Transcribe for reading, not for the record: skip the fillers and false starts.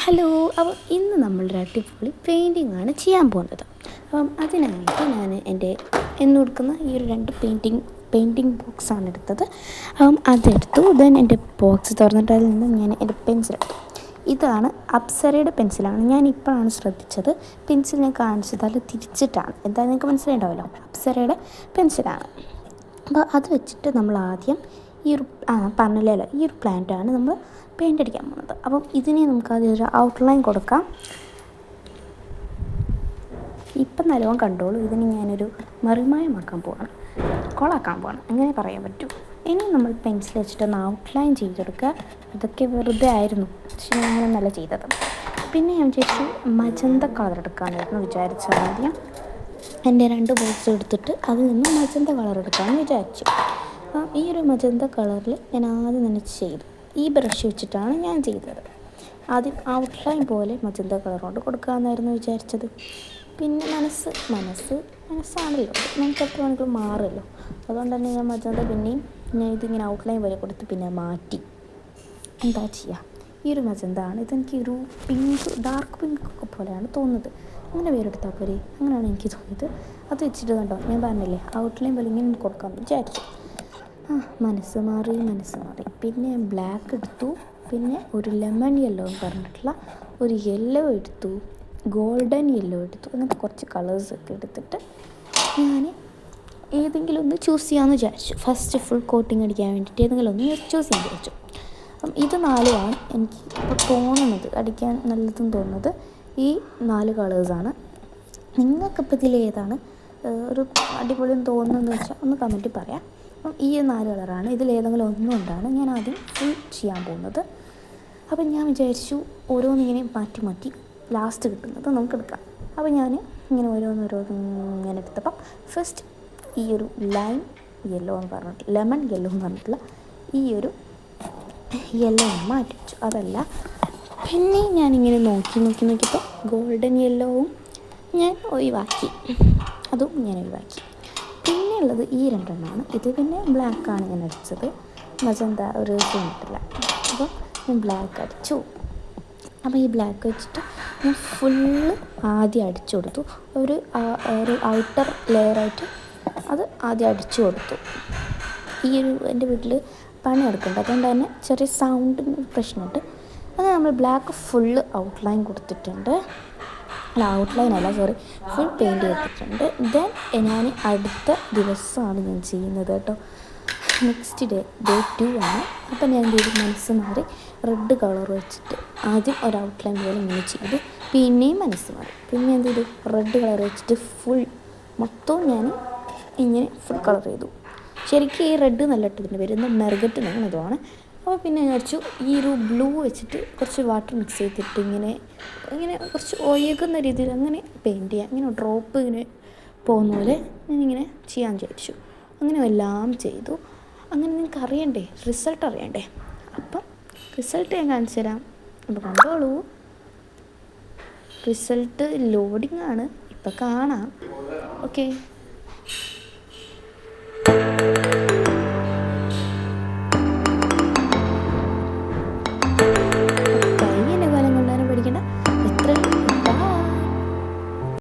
Hello. അപ്പോൾ ഇന്ന് നമ്മളൊരു അടിപൊളി പെയിൻറ്റിംഗ് ആണ് ചെയ്യാൻ പോകുന്നത്. അപ്പം അതിനായിട്ട് ഞാൻ എൻ്റെ എന്ന് കൊടുക്കുന്ന ഈ ഒരു രണ്ട് പെയിൻറ്റിങ് ബോക്സാണ് എടുത്തത്. അതെടുത്തു. ദെൻ എൻ്റെ ബോക്സ് തുറന്നിട്ട് അതിൽ നിന്ന് ഞാൻ എൻ്റെ പെൻസിലെടുത്തു. ഇതാണ് അപ്സരയുടെ പെൻസിലാണ്. ഞാൻ ഇപ്പോഴാണ് ശ്രദ്ധിച്ചത്. പെൻസിൽ ഞാൻ കാണിച്ചത് അത് തിരിച്ചിട്ടാണ്. എന്തായാലും നിങ്ങൾക്ക് മനസ്സിലായിട്ടുണ്ടാവല്ലോ, അപ്സരയുടെ പെൻസിലാണ്. അപ്പോൾ അത് വെച്ചിട്ട് നമ്മൾ ആദ്യം ഈ ഒരു പറഞ്ഞല്ലോ ഈ ഒരു പ്ലാന്റാണ് നമ്മൾ പെയിൻ്റ് അടിക്കാൻ പോകുന്നത്. അപ്പം ഇതിനെ നമുക്ക് ആദ്യം ഒരു ഔട്ട്ലൈൻ കൊടുക്കാം. ഇപ്പം നല്ലോണം കണ്ടോളൂ. ഇതിന് ഞാനൊരു മറിമായമാക്കാൻ പോവാണ്, കൊളാക്കാൻ പോവാണ്, അങ്ങനെ പറയാൻ പറ്റും. ഇനി നമ്മൾ പെൻസിൽ വെച്ചിട്ടൊന്ന് ഔട്ട്ലൈൻ ചെയ്തെടുക്കുക. അതൊക്കെ വെറുതെ ആയിരുന്നു, പക്ഷേ ഞാൻ അങ്ങനെ നല്ല ചെയ്തത്. പിന്നെ ഞാൻ വിചാരിച്ചു മജന്ത കളർ എടുക്കാനായിരുന്നു വിചാരിച്ചത്. ആദ്യം എൻ്റെ രണ്ട് ബോക്സ് എടുത്തിട്ട് അതിൽ നിന്ന് മജന്ത കളർ എടുക്കാമെന്ന് വിചാരിച്ചു. ഈ ഒരു മജന്ത കളറിൽ ഞാൻ ആദ്യം തന്നെ ചെയ്തു. ഈ ബ്രഷ് വെച്ചിട്ടാണ് ഞാൻ ചെയ്തത്. ആദ്യം ഔട്ട്ലൈൻ പോലെ മജന്ത കളർ കൊണ്ട് കൊടുക്കാമെന്നായിരുന്നു വിചാരിച്ചത്. പിന്നെ മനസ്സാണല്ലോ, നമുക്ക് എത്ര വേണമെങ്കിലും മാറുമല്ലോ. അതുകൊണ്ട് തന്നെ ഞാൻ മജന്ത പിന്നെയും ഞാൻ ഇതിങ്ങനെ ഔട്ട്ലൈൻ പോലെ കൊടുത്ത് പിന്നെ മാറ്റി. എന്താ ചെയ്യുക, ഈ ഒരു മജന്ത ആണ്. ഇതെനിക്ക് ഒരു ഡാർക്ക് പിങ്ക് ഒക്കെ പോലെയാണ് തോന്നുന്നത്. അങ്ങനെ പേരെടുത്താൽ പോരെ, അങ്ങനെയാണ് എനിക്ക് തോന്നിയത്. അത് വെച്ചിട്ട് കണ്ടോ, ഞാൻ പറഞ്ഞില്ലേ ഔട്ട്ലൈൻ പോലെ ഇങ്ങനെ കൊടുക്കാമെന്ന് വിചാരിച്ചു. മനസ്സ് മാറി. പിന്നെ ബ്ലാക്ക് എടുത്തു. പിന്നെ ഒരു ലെമൺ യെല്ലോ എന്ന് പറഞ്ഞിട്ടുള്ള ഒരു യെല്ലോ എടുത്തു, ഗോൾഡൻ യെല്ലോ എടുത്തു. അങ്ങനത്തെ കുറച്ച് കളേഴ്സൊക്കെ എടുത്തിട്ട് ഞാൻ ഏതെങ്കിലും ഒന്ന് ചൂസ് ചെയ്യാമെന്ന് വിചാരിച്ചു. ഫസ്റ്റ് ഫുൾ കോട്ടിങ് അടിക്കാൻ വേണ്ടിയിട്ട് ഏതെങ്കിലും ഒന്ന് ചൂസ് ചെയ്യാൻ വിചാരിച്ചു. അപ്പം ഇത് നാലുമാണ് എനിക്ക് ഇപ്പോൾ തോന്നുന്നത്, അടിക്കാൻ നല്ലതെന്ന് തോന്നുന്നത് ഈ 4 കളേഴ്സാണ്. നിങ്ങൾക്കിപ്പോൾ ഇതിലേതാണ് ഒരു അടിപൊളിയെന്ന് തോന്നുന്നതെന്ന് വെച്ചാൽ ഒന്ന് കമൻറ്റിൽ പറയാം. അപ്പം ഈ 4 കളറാണ്. ഇതിലേതെങ്കിലും ഒന്നുകൊണ്ടാണ് ഞാൻ ആദ്യം ഫുൾ ചെയ്യാൻ പോകുന്നത്. അപ്പം ഞാൻ വിചാരിച്ചു ഓരോന്നിങ്ങനെ മാറ്റി ലാസ്റ്റ് കിട്ടുന്നത് നമുക്ക് എടുക്കാം. അപ്പോൾ ഞാൻ ഇങ്ങനെ ഓരോന്നിങ്ങനെ എടുത്തപ്പം ഫസ്റ്റ് ഈ ഒരു ലൈം യെല്ലോ എന്ന് പറഞ്ഞിട്ട് ലെമൺ യെല്ലോ എന്ന് പറഞ്ഞിട്ടുള്ള ഈ ഒരു യെല്ലോ ഞാൻ മാറ്റി വെച്ചു. അതല്ല, പിന്നെ ഞാനിങ്ങനെ നോക്കിയപ്പോൾ ഗോൾഡൻ യെല്ലോവും ഞാൻ ഒഴിവാക്കി, അതും ഞാൻ ഒഴിവാക്കി. പിന്നെ ഉള്ളത് ഈ 2 എണ്ണമാണ്. ഇത് പിന്നെ ബ്ലാക്കാണ് ഞാൻ അടിച്ചത്, മജന്ത ഒരു തോന്നിട്ടില്ല. അപ്പോൾ ഞാൻ ബ്ലാക്ക് അടിച്ചു. അപ്പോൾ ഈ ബ്ലാക്ക് വെച്ചിട്ട് ഞാൻ ഫുള്ള് ആദ്യം അടിച്ചു കൊടുത്തു. ഒരു ഔട്ടർ ലെയറായിട്ട് അത് ആദ്യം അടിച്ചു കൊടുത്തു. ഈ ഒരു എൻ്റെ വീട്ടിൽ പണി എടുക്കുന്നുണ്ട്, അതുകൊണ്ട് തന്നെ ചെറിയ സൗണ്ടിന് പ്രശ്നമുണ്ട്. അത് നമ്മൾ ബ്ലാക്ക് ഫുള്ള് ഔട്ട്ലൈൻ കൊടുത്തിട്ടുണ്ട്. ഫുൾ പെയിൻറ്റ് ചെയ്തിട്ടുണ്ട്. ദെൻ ഞാൻ അടുത്ത ദിവസമാണ് ഞാൻ ചെയ്യുന്നത് കേട്ടോ. നെക്സ്റ്റ് ഡേ 2 ആണ്. അപ്പം ഞാൻ മനസ്സ് മാറി റെഡ് കളർ വെച്ചിട്ട് ആദ്യം ഒരു ഔട്ട്ലൈൻ പോലെ ഇങ്ങനെ ചെയ്തു. പിന്നെയും മനസ്സ് മാറി, പിന്നെ എന്ത് ചെയ്തു, റെഡ് കളർ വെച്ചിട്ട് ഫുൾ മൊത്തവും ഞാൻ ഇങ്ങനെ ഫുൾ കളർ ചെയ്തു. ശരിക്കും ഈ റെഡ് നല്ല ഇട്ടതിൻ്റെ പേര് മെർഗറ്റ് എന്നാണ് ഇതുമാണ്. അപ്പോൾ പിന്നെ ഞാൻ വിചാരിച്ചു ഈ ഒരു ബ്ലൂ വെച്ചിട്ട് കുറച്ച് വാട്ടർ മിക്സ് ചെയ്തിട്ട് ഇങ്ങനെ കുറച്ച് ഒഴുകുന്ന രീതിയിൽ അങ്ങനെ പെയിൻറ്റ് ചെയ്യാം. ഇങ്ങനെ ഡ്രോപ്പ് ഇങ്ങനെ പോകുന്ന പോലെ ഞാനിങ്ങനെ ചെയ്യാൻ വിചാരിച്ചു. അങ്ങനെ എല്ലാം ചെയ്തു. അങ്ങനെ നിങ്ങൾക്ക് അറിയണ്ടേ, റിസൾട്ട് അറിയണ്ടേ. അപ്പം റിസൾട്ട് ഞാൻ കാണിച്ചു തരാം. അപ്പോൾ കണ്ടോളൂ, റിസൾട്ട് ലോഡിങ് ആണ്, ഇപ്പം കാണാം. ഓക്കെ.